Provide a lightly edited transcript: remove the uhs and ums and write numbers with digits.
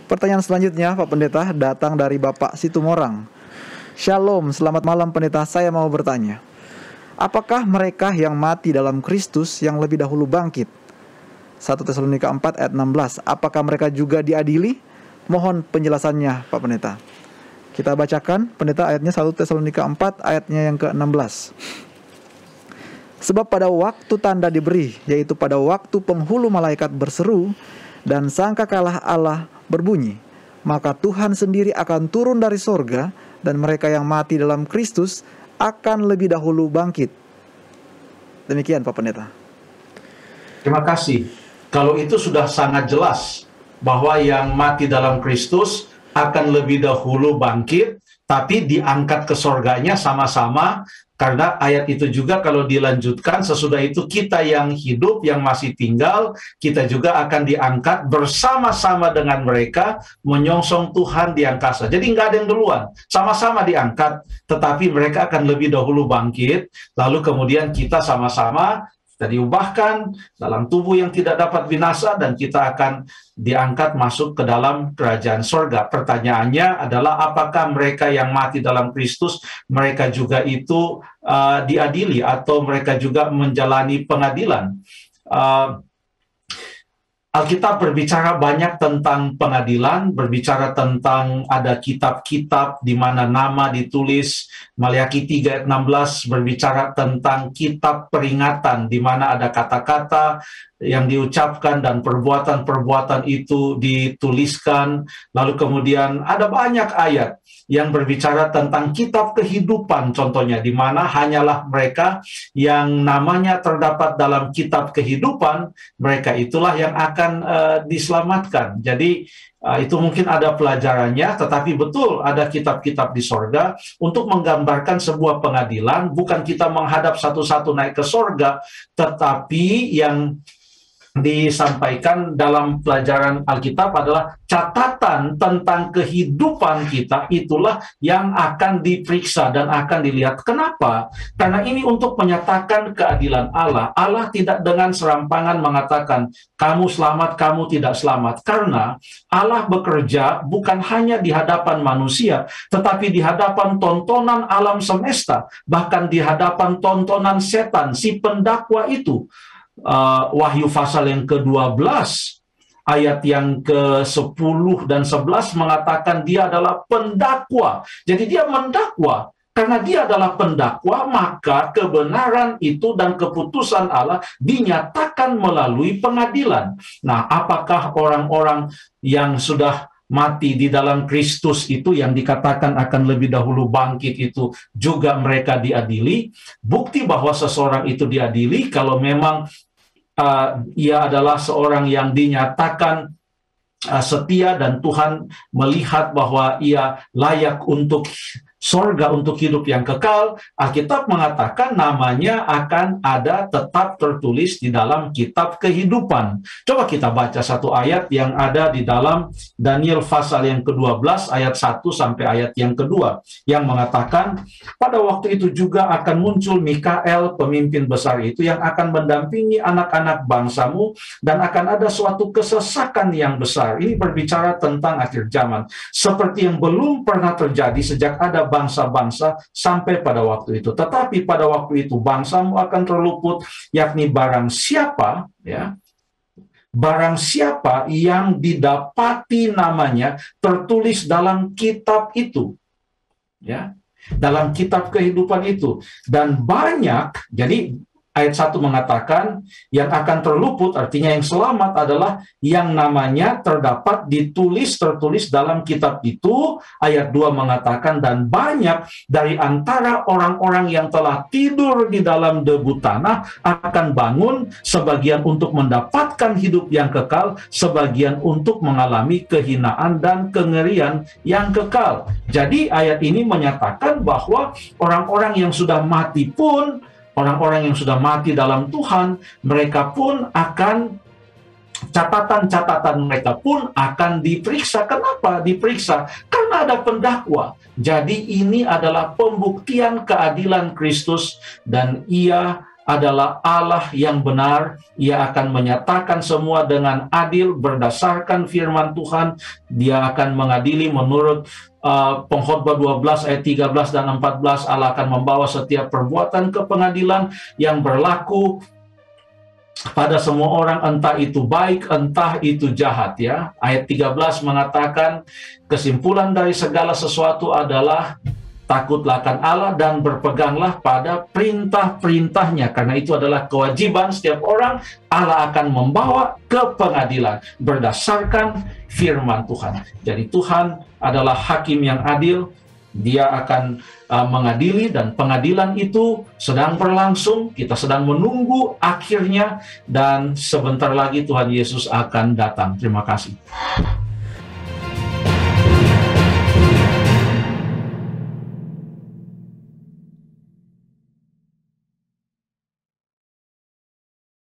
Pertanyaan selanjutnya, Pak Pendeta, datang dari Bapak Situmorang. Shalom, selamat malam Pendeta. Saya mau bertanya, apakah mereka yang mati dalam Kristus yang lebih dahulu bangkit? 1 Tesalonika 4 ayat 16. Apakah mereka juga diadili? Mohon penjelasannya, Pak Pendeta. Kita bacakan, Pendeta, ayatnya 1 Tesalonika 4 ayatnya yang ke-16. Sebab pada waktu tanda diberi, yaitu pada waktu penghulu malaikat berseru dan sangkakala Allah berbunyi, maka Tuhan sendiri akan turun dari sorga, dan mereka yang mati dalam Kristus akan lebih dahulu bangkit. Demikian, Pak Pendeta. Terima kasih. Kalau itu sudah sangat jelas bahwa yang mati dalam Kristus akan lebih dahulu bangkit, tapi diangkat ke sorganya sama-sama. Karena ayat itu juga kalau dilanjutkan, sesudah itu kita yang hidup, yang masih tinggal, kita juga akan diangkat bersama-sama dengan mereka menyongsong Tuhan di angkasa. Jadi nggak ada yang duluan, sama-sama diangkat, tetapi mereka akan lebih dahulu bangkit, lalu kemudian kita sama-sama kita diubahkan dalam tubuh yang tidak dapat binasa, dan kita akan diangkat masuk ke dalam kerajaan sorga. Pertanyaannya adalah apakah mereka yang mati dalam Kristus, mereka juga itu diadili atau mereka juga menjalani pengadilan? Alkitab berbicara banyak tentang pengadilan, berbicara tentang ada kitab-kitab di mana nama ditulis. Maliaki 3 ayat 16 berbicara tentang kitab peringatan di mana ada kata-kata yang diucapkan dan perbuatan-perbuatan itu dituliskan. Lalu kemudian ada banyak ayat yang berbicara tentang kitab kehidupan, contohnya, di mana hanyalah mereka yang namanya terdapat dalam kitab kehidupan, mereka itulah yang akan diselamatkan. Jadi itu mungkin ada pelajarannya, tetapi betul ada kitab-kitab di sorga untuk menggambarkan sebuah pengadilan, bukan kita menghadap satu-satu naik ke sorga, tetapi yang disampaikan dalam pelajaran Alkitab adalah catatan tentang kehidupan kita, itulah yang akan diperiksa dan akan dilihat. Kenapa? Karena ini untuk menyatakan keadilan Allah. Allah tidak dengan serampangan mengatakan kamu selamat, kamu tidak selamat, karena Allah bekerja bukan hanya di hadapan manusia, tetapi di hadapan tontonan alam semesta, bahkan di hadapan tontonan setan, si pendakwa itu. Wahyu pasal yang ke-12 ayat yang ke-10 dan 11 mengatakan dia adalah pendakwa. Jadi dia mendakwa. Karena dia adalah pendakwa, maka kebenaran itu dan keputusan Allah dinyatakan melalui pengadilan. Nah, apakah orang-orang yang sudah mati di dalam Kristus itu yang dikatakan akan lebih dahulu bangkit itu juga mereka diadili? Bukti bahwa seseorang itu diadili kalau memang ia adalah seorang yang dinyatakan setia dan Tuhan melihat bahwa ia layak untuk sorga, untuk hidup yang kekal. Alkitab mengatakan namanya akan ada tetap tertulis di dalam kitab kehidupan. Coba kita baca satu ayat yang ada di dalam Daniel pasal yang ke-12 ayat 1 sampai ayat yang kedua, yang mengatakan pada waktu itu juga akan muncul Mikael, pemimpin besar itu, yang akan mendampingi anak-anak bangsamu, dan akan ada suatu kesesakan yang besar. Ini berbicara tentang akhir zaman, seperti yang belum pernah terjadi sejak ada bangsa-bangsa sampai pada waktu itu. Tetapi pada waktu itu bangsamu akan terluput, yakni barang siapa, ya, barang siapa yang didapati namanya tertulis dalam kitab itu, ya, dalam kitab kehidupan itu. Dan banyak, jadi ayat 1 mengatakan yang akan terluput, artinya yang selamat adalah yang namanya tertulis dalam kitab itu. Ayat 2 mengatakan dan banyak dari antara orang-orang yang telah tidur di dalam debu tanah akan bangun, sebagian untuk mendapatkan hidup yang kekal, sebagian untuk mengalami kehinaan dan kengerian yang kekal. Jadi ayat ini menyatakan bahwa orang-orang yang sudah mati pun, orang-orang yang sudah mati dalam Tuhan, mereka pun akan, catatan-catatan mereka pun akan diperiksa. Kenapa diperiksa? Karena ada pendakwa. Jadi ini adalah pembuktian keadilan Kristus, dan ia adalah Allah yang benar. Ia akan menyatakan semua dengan adil berdasarkan firman Tuhan. Dia akan mengadili menurut Pengkhotbah 12 ayat 13 dan 14. Allah akan membawa setiap perbuatan ke pengadilan yang berlaku pada semua orang, entah itu baik, entah itu jahat, ya. Ayat 13 mengatakan, kesimpulan dari segala sesuatu adalah takutlah akan Allah dan berpeganglah pada perintah-perintahnya, karena itu adalah kewajiban setiap orang. Allah akan membawa ke pengadilan berdasarkan firman Tuhan. Jadi Tuhan adalah hakim yang adil. Dia akan mengadili, dan pengadilan itu sedang berlangsung. Kita sedang menunggu akhirnya, dan sebentar lagi Tuhan Yesus akan datang. Terima kasih.